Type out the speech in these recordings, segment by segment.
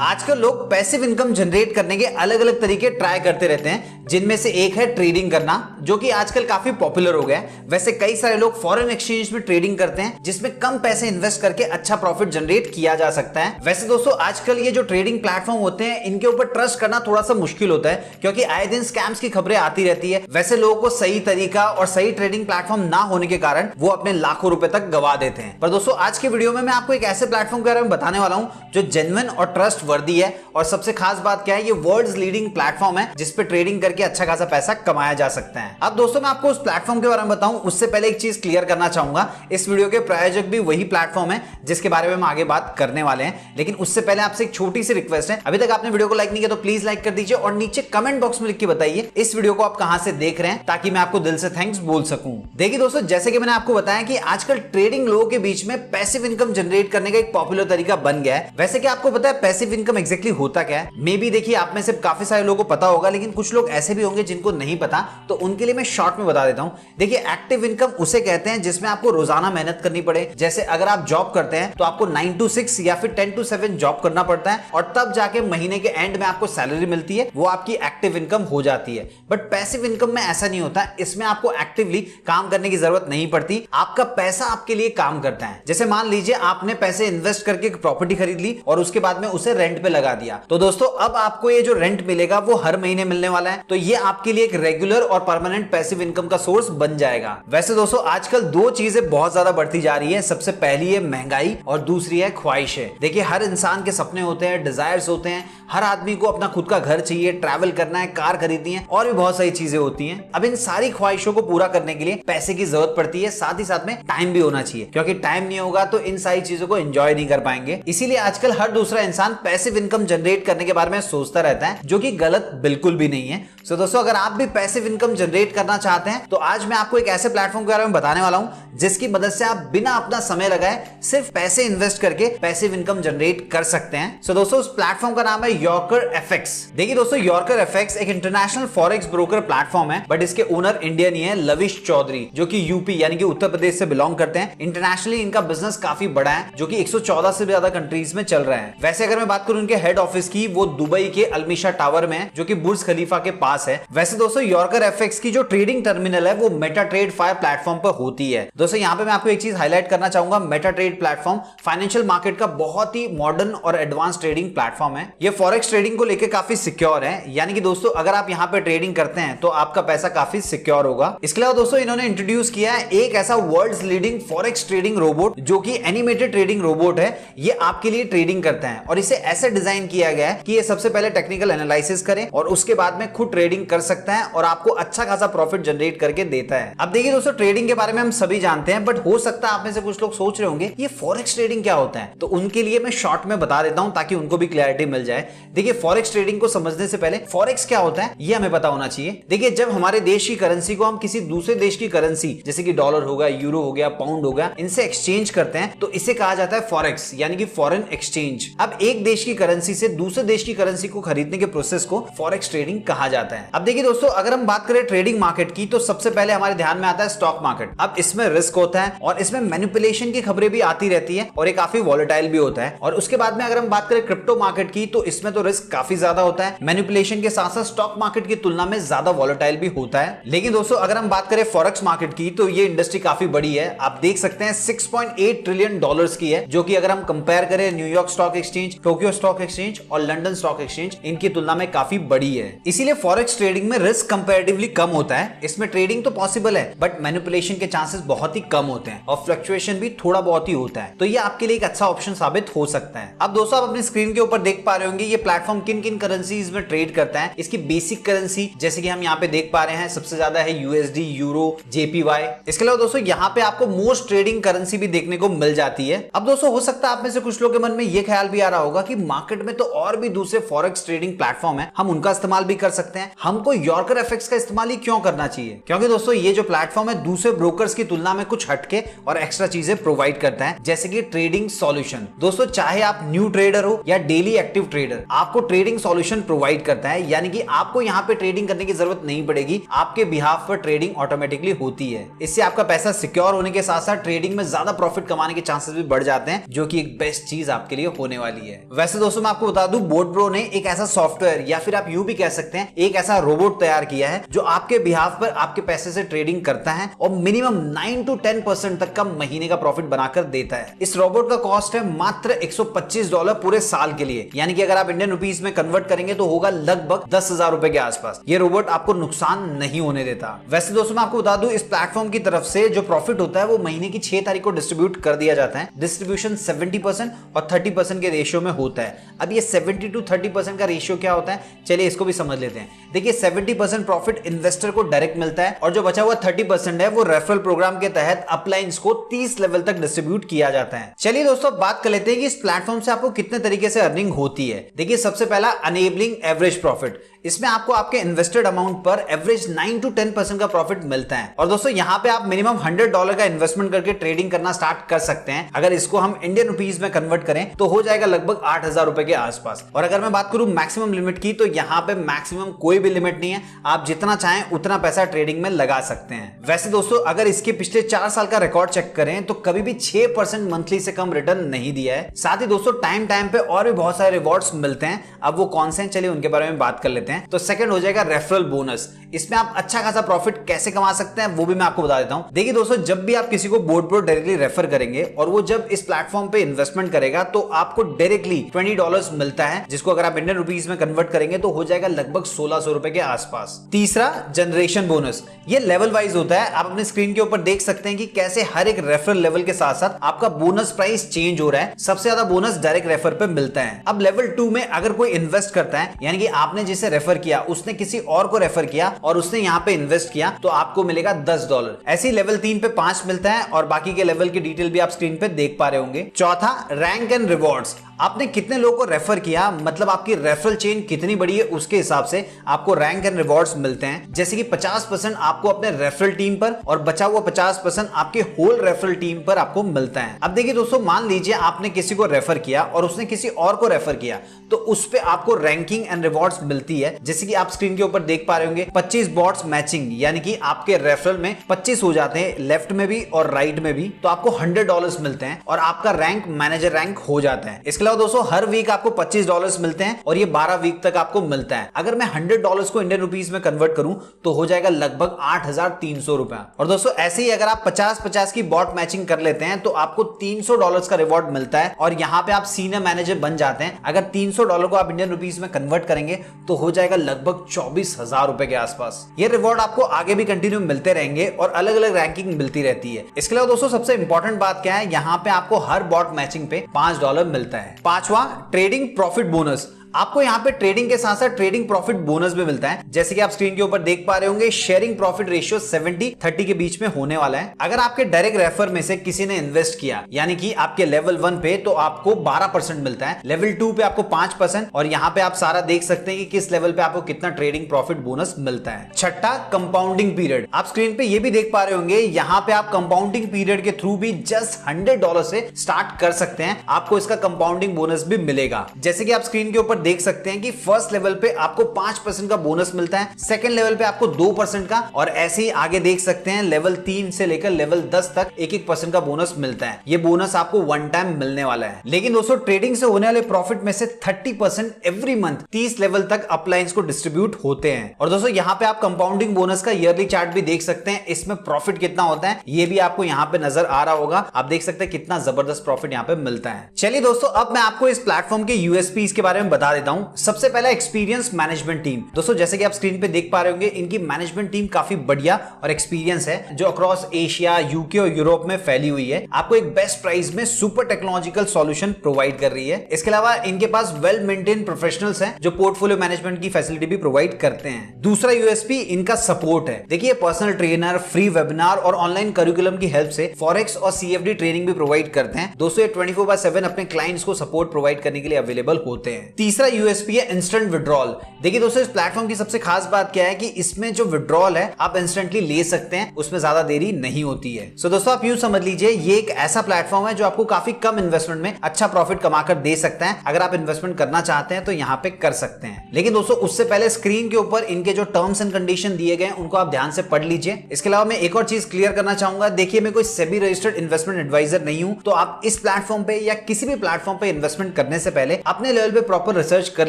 आजकल लोग passive income generate करने के अलग अलग तरीके ट्राई करते रहते हैं, जिनमें से एक है ट्रेडिंग करना, जो कि आजकल काफी पॉपुलर हो गया है। वैसे कई सारे लोग फॉरेन एक्सचेंज में ट्रेडिंग करते हैं, जिसमें कम पैसे इन्वेस्ट करके अच्छा प्रॉफिट जनरेट किया जा सकता है। वैसे दोस्तों, आजकल ये जो ट्रेडिंग प्लेटफॉर्म होते हैं, इनके ऊपर ट्रस्ट करना थोड़ा सा मुश्किल होता है, क्योंकि आए दिन स्कैम्स की खबरें आती रहती है। वैसे लोगों को सही तरीका और सही ट्रेडिंग प्लेटफॉर्म ना होने के कारण वो अपने लाखों रुपए तक गवा देते हैं। पर दोस्तों, आज की वीडियो में मैं आपको एक ऐसे प्लेटफॉर्म के बारे में बताने वाला हूं जो जेन्युइन और ट्रस्ट वर्दी है। और सबसे खास बात क्या है, ये वर्ल्ड्स लीडिंग प्लेटफॉर्म है जिस पे ट्रेडिंग करके अच्छा खासा पैसा कमाया जा सकता है। अब दोस्तों, मैं आपको उस प्लेटफॉर्म के बारे में बताऊं उससे पहले एक चीज क्लियर करना चाहूंगा, इस वीडियो के प्रायोजक भी वही प्लेटफॉर्म है जिसके बारे में हम आगे बात करने वाले हैं। लेकिन उससे पहले आपसे एक छोटी सी रिक्वेस्ट है, अभी तक आपने वीडियो को लाइक नहीं किया तो प्लीज लाइक कर दीजिए और नीचे कमेंट बॉक्स में लिख के बताइए इस वीडियो को आप कहां से देख रहे हैं, ताकि मैं आपको दिल से थैंक्स बोल सकूं। देखिए दोस्तों, जैसे कि मैंने आपको बताया कि आजकल ट्रेडिंग लोगों के बीच में पैसिव इनकम जनरेट करने का एक पॉपुलर तरीका बन गया है। वैसे क्या आपको पता है पैसिव इनकम एग्जैक्टली होता क्या है? मे बी देखिए, आप में से काफी सारे लोगों को पता होगा, लेकिन कुछ लोग ऐसे भी होंगे जिनको नहीं पता, तो उनके लिए मैं शॉर्ट में बता देता हूं। देखिए, एक्टिव इनकम उसे कहते हैं जिसमें आपको रोजाना मेहनत करनी पड़े। जैसे अगर आप जॉब करते हैं तो आपको 9 to 6 या फिर 10 to 7 जॉब करना पड़ता है और तब जाके महीने के एंड में आपको सैलरी मिलती है, वो आपकी एक्टिव इनकम हो जाती है। बट पैसिव इनकम में ऐसा नहीं होता, इसमें आपको एक्टिवली काम करने की जरूरत नहीं पड़ती, आपका पैसा आपके लिए काम करता है। जैसे मान लीजिए आपने पैसे इन्वेस्ट करके एक प्रॉपर्टी खरीद ली और उसके बाद में उसे रेंट पे लगा दिया, तो दोस्तों अब आपको ये जो रेंट मिलेगा वो हर महीने मिलने वाला है। तो ये आपके लिए एक रेगुलर और परमानेंट पैसिव इनकम का सोर्स बन जाएगा। वैसे दोस्तों, आजकल दो चीजें बहुत ज्यादा बढ़ती जा रही है। सबसे पहली है महंगाई और दूसरी है ख्वाहिशें। देखिए, हर इंसान के सपने होते हैं, डिजायर्स होते हैं। हर आदमी को अपना खुद का घर चाहिए, ट्रैवल करना है, कार खरीदनी है और भी बहुत सारी चीजें होती हैं। अब इन सारी ख्वाहिशों को पूरा करने के लिए पैसे की जरूरत पड़ती है, साथ ही साथ में टाइम भी होना चाहिए, क्योंकि टाइम नहीं होगा तो इन सारी चीजों को एंजॉय नहीं कर पाएंगे। इसीलिए आजकल हर दूसरा इंसान पैसिव इनकम जनरेट करने के बारे में सोचता रहता है, जो कि गलत बिल्कुल भी नहीं है। सो दोस्तों, अगर आप भी पैसिव इनकम जनरेट करना चाहते हैं तो आज मैं आपको एक ऐसे प्लेटफॉर्म के बारे में बताने वाला हूं जिसकी मदद से आप बिना अपना समय लगाए सिर्फ पैसे इन्वेस्ट करके पैसिव इनकम जनरेट कर सकते हैं। सो दोस्तों, उस प्लेटफॉर्म का नाम है यॉर्कर एफएक्स। देखिए दोस्तों, यॉर्कर एफएक्स एक इंटरनेशनल फॉरेक्स ब्रोकर प्लेटफॉर्म है, बट इसके ओनर इंडियन ही है, लविश चौधरी, जो कि यूपी यानी कि उत्तर प्रदेश से बिलोंग करते हैं। इंटरनेशनली इनका बिजनेस काफी बड़ा है, जो कि 114 से भी ज्यादा कंट्रीज में चल रहा है। वैसे अगर मैं बात करूं उनके हेड ऑफिस की, वो दुबई के अल्मीशा टावर में है, जो कि बुर्ज खलीफा के पास है। वैसे दोस्तों, यॉर्कर एफएक्स की जो ट्रेडिंग टर्मिनल है वो मेटाट्रेड 5 प्लेटफॉर्म पर होती है। दोस्तों, यहाँ पे मैं आपको एक चीज हाईलाइट करना चाहूंगा, मेटाट्रेड प्लेटफॉर्म फाइनेंशियल मार्केट का बहुत ही मॉडर्न और एडवांस ट्रेडिंग प्लेटफॉर्म है। ये फॉरेक्स ट्रेडिंग को लेकर काफी सिक्योर है, यानी कि दोस्तों अगर आप यहाँ पे ट्रेडिंग करते हैं तो आपका पैसा काफी सिक्योर होगा। इसके अलावा दोस्तों, इन्होंने इंट्रोड्यूस किया है एक ऐसा world's leading forex trading robot, जो कि एनिमेटेड ट्रेडिंग रोबोट है। ये आपके लिए ट्रेडिंग करता है और इसे ऐसे डिजाइन किया गया है कि ये सबसे पहले टेक्निकल एनालिसिस करे और उसके बाद में खुद ट्रेडिंग कर सकता है और आपको अच्छा खासा प्रॉफिट जनरेट करके देता है। अब देखिए दोस्तों, ट्रेडिंग के बारे में हम सभी जानते हैं, बट हो सकता है आप में से कुछ लोग सोच रहे होंगे ये फॉरेक्स ट्रेडिंग क्या होता है, तो उनके लिए मैं शॉर्ट में बता देता हूं ताकि उनको भी क्लैरिटी मिल जाए। देखिए, फॉरेक्स ट्रेडिंग को समझने से पहले फॉरेक्स क्या होता है ये हमें पता होना चाहिए। देखिए, जब हमारे देश की करेंसी को हम किसी दूसरे देश की करेंसी जैसे कि डॉलर हो गया, यूरो हो गया, पाउंड हो गया, इनसे एक्सचेंज करते हैं तो इसे कहा जाता है फॉरेक्स, यानी कि फॉरेन एक्सचेंज। अब एक देश की करेंसी से दूसरे देश की करेंसी को खरीदने के प्रोसेस को फॉरेक्स ट्रेडिंग कहा जाता है। अब देखिए दोस्तों, अगर हम बात करें ट्रेडिंग मार्केट की, तो सबसे पहले हमारे ध्यान में आता है स्टॉक मार्केट। अब इसमें रिस्क होता है और इसमें मैनिपुलेशन की खबरें भी आती रहती है और ये काफी वॉलेटाइल भी होता है। और उसके बाद में अगर हम बात करें क्रिप्टो मार्केट की, तो इसमें तो रिस्क काफी ज्यादा होता है, मैनिपुलेशन के साथ साथ स्टॉक मार्केट की तुलना में ज्यादा वॉलेटाइल भी होता है। लेकिन दोस्तों, अगर हम बात करें फॉरेक्स मार्केट की, तो ये इंडस्ट्री काफी बड़ी है। आप देख सकते हैं 6.8 ट्रिलियन डॉलर्स की है, जो कि अगर हम कंपेयर करें New York stock exchange, Tokyo stock exchange और लंदन स्टॉक एक्सचेंज, इनकी तुलना में काफी बड़ी है। इसीलिए फॉरेक्स ट्रेडिंग में रिस्क कंपैरेटिवली कम होता है। इसमें ट्रेडिंग तो पॉसिबल है, बट मैनिपुलेशन के चांसेस बहुत ही कम होते हैं और फ्लक्चुएशन भी थोड़ा बहुत ही होता है। तो ये आपके लिए एक अच्छा ऑप्शन साबित हो सकता है। अब दोस्तों, आप अपनी स्क्रीन के ऊपर देख पा रहे होंगे ये प्लेटफॉर्म किन किन करेंसीज में ट्रेड करता है। इसकी बेसिक करेंसी जैसे कि हम यहाँ पे देख पा रहे हैं, सबसे ज्यादा है यूएसडी, यूरो, जेपीवाई। इसके अलावा दोस्तों, यहाँ पे आपको मोस्ट ट्रेडिंग करेंसी भी देखने को मिल जाती है। अब दोस्तों, हो सकता है आप में से कुछ लोग के मन में ये ख्याल भी आ रहा होगा कि मार्केट में तो और भी दूसरे फॉरेक्स ट्रेडिंग प्लेटफॉर्म है, हम उनका इस्तेमाल भी कर सकते हैं। हमको यॉर्कर एफएक्स का इस्तेमाल ही क्यों करना चाहिए? क्योंकि दोस्तों ये जो प्लेटफॉर्म है दूसरे ब्रोकर्स की तुलना में कुछ हटके और एक्स्ट्रा चीजें प्रोवाइड करता है, जैसे कि ट्रेडिंग सॉल्यूशन। दोस्तों चाहे आप न्यू ट्रेडर हो या डेली एक्टिव ट्रेडर, आपको ट्रेडिंग सॉल्यूशन प्रोवाइड करता है, यानी कि आपको यहाँ पे ट्रेडिंग करने की जरूरत नहीं पड़ेगी, आपके बिहाफ पर ट्रेडिंग ऑटोमेटिकली होती है। इससे आपका पैसा सिक्योर होने के साथ साथ ट्रेडिंग में ज्यादा प्रॉफिट कमाने के चांसेस भी बढ़ जाते हैं, जो कि एक बेस्ट चीज आपके लिए होने वाली है। वैसे दोस्तों मैं आपको बता दूं, बोटप्रो ने एक ऐसा सॉफ्टवेयर या फिर आप यूं भी कह सकते हैं एक ऐसा रोबोट तैयार किया है जो आपके बिहाफ पर आपके पैसे से ट्रेडिंग करता है और मिनिमम 9 to 10% तक का महीने का प्रॉफिट बनाकर देता है। इस रोबोट का कॉस्ट है मात्र $125 पूरे साल के लिए, यानी कि अगर आप इंडियन रुपीस में कन्वर्ट करेंगे तो होगा लगभग 10,000 रुपए के आसपास। ये रोबोट आपको नुकसान नहीं होने देता। वैसे दोस्तों मैं आपको बता दूं, इस प्लेटफॉर्म की तरफ से जो प्रॉफिट होता है वो महीने की 6 तारीख को डिस्ट्रीब्यूट कर दिया जाता है। डिस्ट्रीब्यूशन 70% और 30% के रेशियो में होता है। अब ये 70 to 30% का रेशियो क्या होता है, चलिए इसको भी समझ लेते हैं। देखिए 70% प्रॉफिट इन्वेस्टर को डायरेक्ट मिलता है और जो बचा हुआ 30% है वो रेफरल प्रोग्राम के तहत अपलाइंस को 30 लेवल तक डिस्ट्रीब्यूट किया जाता है। चलिए दोस्तों बात कर लेते हैं कि इस प्लेटफॉर्म से आपको कितने तरीके से अर्निंग होती है। देखिए सबसे पहला अनेबलिंग एवरेज प्रॉफिट, इसमें आपको आपके इन्वेस्टेड अमाउंट पर एवरेज 9 to 10% का प्रॉफिट मिलता है। और दोस्तों यहाँ पे आप मिनिमम $100 का इन्वेस्टमेंट करके ट्रेडिंग करना स्टार्ट कर सकते हैं। अगर इसको हम इंडियन रुपीस में कन्वर्ट करें तो हो जाएगा लगभग 8,000 रुपए के आसपास। और अगर मैं बात करूं मैक्सिमम लिमिट की, तो यहाँ पे मैक्सिमम कोई भी लिमिट नहीं है, आप जितना चाहें उतना पैसा ट्रेडिंग में लगा सकते हैं। वैसे दोस्तों अगर इसके पिछले 4 साल का रिकॉर्ड चेक करें तो कभी भी 6% मंथली से कम रिटर्न नहीं दिया है। साथ ही दोस्तों टाइम टाइम पे और भी बहुत सारे रिवॉर्ड्स मिलते हैं। अब वो कौन से हैं, चलिए उनके बारे में बात कर लेते हैं। तो सेकंड हो जाएगा रेफरल बोनस। इसमें आप अच्छा खासा प्रॉफिट कैसे कमा सकते हैं वो भी मैं आपको बता देता हूं। देखिए दोस्तों जब भी आप किसी को बोटप्रो डायरेक्टली रेफर करेंगे और वो जब इस प्लेटफॉर्म पे इन्वेस्टमेंट करेगा तो आपको डायरेक्टली $20 मिलता है, जिसको अगर आप इंडियन रुपीस में कन्वर्ट करेंगे तो हो जाएगा लगभग 1600 रुपए के आसपास। तीसरा जनरेशन बोनस, ये लेवल वाइज होता है। आप अपने स्क्रीन के ऊपर देख सकते हैं कि कैसे हर एक रेफरल लेवल के साथ साथ आपका बोनस प्राइस चेंज हो रहा है। सबसे ज्यादा बोनस डायरेक्ट रेफर पे मिलता है। अब लेवल 2 में अगर कोई इन्वेस्ट करता है, यानी कि आपने जिसे रेफर किया उसने किसी और को रेफर किया और उसने यहाँ पे इन्वेस्ट किया, तो आपको मिलेगा $10। ऐसे ही लेवल 3 पे 5 मिलता है और बाकी के लेवल की डिटेल भी आप स्क्रीन पे देख पा रहे होंगे। चौथा रैंक एंड रिवॉर्ड्स, आपने कितने लोगों को रेफर किया, मतलब आपकी रेफरल चेन कितनी बड़ी है उसके हिसाब से आपको रैंक एंड रिवॉर्ड्स मिलते हैं। जैसे कि 50% आपको अपने रेफरल टीम पर और बचा हुआ 50% आपके होल रेफरल टीम पर आपको मिलता है। अब देखिए दोस्तों मान लीजिए आपने किसी को रेफर किया और उसने किसी और को रेफर किया, तो उस पे आपको रैंकिंग एंड रिवॉर्ड्स मिलती है। जैसे कि आप स्क्रीन के ऊपर देख पा रहे होंगे 25 बॉट्स मैचिंग, यानी कि आपके रेफरल में 25 हो जाते हैं लेफ्ट में भी और राइट में भी, तो आपको $100 मिलते हैं और आपका रैंक मैनेजर रैंक हो जाता है। इसके अलावा दोस्तों हर वीक आपको $25 मिलते हैं और ये 12 वीक तक आपको मिलता है। अगर मैं $100 को इंडियन रुपीस में कन्वर्ट करूं तो हो जाएगा लगभग 8,300 रुपए। और दोस्तों ऐसे ही अगर आप 50-50 की बॉट मैचिंग कर लेते हैं तो आपको $300 का रिवॉर्ड मिलता है और यहाँ पे आप सीनियर मैनेजर बन जाते हैं। अगर $300 को आप इंडियन रुपीस में कन्वर्ट करेंगे तो हो जाएगा लगभग 24,000 रुपए के आसपास। ये रिवॉर्ड आपको आगे भी कंटिन्यू मिलते रहेंगे और अलग अलग रैंकिंग मिलती रहती है। इसके अलावा दोस्तों सबसे इंपॉर्टेंट बात क्या है, यहाँ पे आपको हर बॉट मैचिंग पे $5 मिलता है। पांचवा ट्रेडिंग प्रॉफिट बोनस, आपको यहाँ पे ट्रेडिंग के साथ साथ ट्रेडिंग प्रॉफिट बोनस भी मिलता है। जैसे कि आप स्क्रीन के ऊपर देख पा रहे होंगे शेयरिंग प्रॉफिट रेशियो 70-30 के बीच में होने वाला है। अगर आपके डायरेक्ट रेफर में से किसी ने इन्वेस्ट किया, यानी कि आपके लेवल 1 पे, तो आपको 12% मिलता है, लेवल 2 पे आपको 5% और यहाँ पे आप सारा देख सकते हैं कि किस लेवल पे आपको कितना ट्रेडिंग प्रॉफिट बोनस मिलता है। छठा कंपाउंडिंग पीरियड, आप स्क्रीन पे ये भी देख पा रहे होंगे, यहाँ पे आप कंपाउंडिंग पीरियड के थ्रू भी जस्ट $100 से स्टार्ट कर सकते हैं, आपको इसका कंपाउंडिंग बोनस भी मिलेगा। जैसे कि आप स्क्रीन के ऊपर देख सकते हैं कि फर्स्ट लेवल पे आपको 5% का बोनस मिलता है, सेकंड लेवल पे आपको 2% का, और ऐसे ही आगे देख सकते हैं लेवल 3 से लेकर लेवल 10 तक 1-1% का बोनस मिलता है। ये बोनस आपको वन टाइम मिलने वाला है। लेकिन दोस्तों ट्रेडिंग से होने वाले प्रॉफिट में से 30% एवरी मंथ 30 लेवल तक अपलाइंस को डिस्ट्रीब्यूट होते हैं। और दोस्तों यहाँ पे आप कंपाउंडिंग बोनस का ईयरली चार्ट भी देख सकते हैं, इसमें प्रॉफिट कितना होता है ये भी आपको यहाँ पे नजर आ रहा होगा। आप देख सकते हैं कितना जबरदस्त प्रॉफिट यहाँ पे मिलता है। चलिए दोस्तों अब मैं आपको इस प्लेटफॉर्म के यूएसपी के बारे में बता देता हूँ। सबसे पहला एक्सपीरियंस मैनेजमेंट टीम। दोस्तों जैसे कि आप स्क्रीन पे देख पा रहे होंगे इनकी मैनेजमेंट टीम काफी बढ़िया और एक्सपीरियंस है, जो अक्रॉस एशिया, यूके और यूरोप में फैली हुई है। आपको एक बेस्ट प्राइस में सुपर टेक्नोलॉजिकल सॉल्यूशन प्रोवाइड कर रही है। इसके अलावा इनके पास वेल मेंटेन प्रोफेशनल्स हैं जो पोर्टफोलियो मैनेजमेंट की फैसिलिटी भी प्रोवाइड करते हैं। दूसरा यूएसपी इनका सपोर्ट है। देखिए पर्सनल ट्रेनर, फ्री वेबिनार और ऑनलाइन करिकुलम की हेल्प से फॉरेक्स और सीएफडी ट्रेनिंग भी प्रोवाइड करते हैं। दोस्तों ये 24/7 अपने क्लाइंट्स को सपोर्ट प्रोवाइड करने के लिए अवेलेबल होते हैं। तीसरा तीसरा यूएसपी है इंस्टेंट विड्रॉल। देखिए दोस्तों, इस प्लेटफॉर्म की सबसे खास बात क्या है कि इसमें जो विड्रॉल है आप इंस्टेंटली ले सकते हैं, उसमें ज्यादा देरी नहीं होती है। सो दोस्तों आप यूं समझ लीजिए, ये एक ऐसा प्लेटफॉर्म है जो आपको काफी कम इन्वेस्टमेंट में अच्छा प्रॉफिट कमाकर दे सकता है। अगर आप इन्वेस्टमेंट करना चाहते हैं तो यहाँ पे कर सकते हैं, लेकिन दोस्तों उससे पहले स्क्रीन के ऊपर इनके जो टर्म्स एंड कंडीशन दिए गए उनको आप ध्यान से पढ़ लीजिए। इसके अलावा मैं एक और चीज क्लियर करना चाहूंगा, देखिए मैं कोई सेबी रजिस्टर्ड इन्वेस्टमेंट एडवाइजर नहीं हूं, तो आप इस प्लेटफॉर्म पे या किसी भी प्लेटफॉर्म पे इन्वेस्टमेंट करने से पहले अपने लेवल पे प्रॉपर रिसर्च कर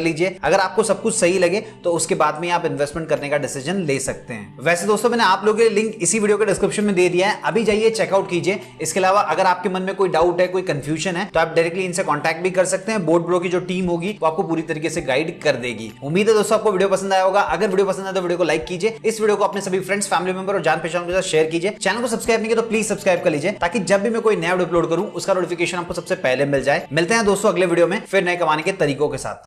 लीजिए। अगर आपको सब कुछ सही लगे तो उसके बाद में आप इन्वेस्टमेंट करने का डिसीजन ले सकते हैं। वैसे दोस्तों मैंने आप लोगों के लिंक इसी वीडियो के डिस्क्रिप्शन में दे दिया है, अभी जाइए चेकआउट कीजिए। इसके अलावा अगर आपके मन में कोई डाउट है, कोई कंफ्यूजन है, तो आप डायरेक्टली इनसे कांटेक्ट भी कर सकते हैं। बोर्ड ब्रो की जो टीम होगी वो आपको पूरी तरीके से गाइड कर देगी। उम्मीद है दोस्तों आपको वीडियो पसंद आया होगा। अगर वीडियो पसंद आया तो वीडियो को लाइक कीजिए, इस वीडियो को अपने सभी फ्रेंड्स, फैमिली मेंबर और जान पहचान के साथ शेयर कीजिए। चैनल को सब्सक्राइब नहीं किया तो प्लीज सब्सक्राइब कर लीजिए, ताकि जब भी मैं कोई नया वीडियो अपलोड करूं उसका नोटिफिकेशन आपको सबसे पहले मिल जाए। मिलते हैं दोस्तों अगले वीडियो में फिर नए कमाने के तरीकों के साथ।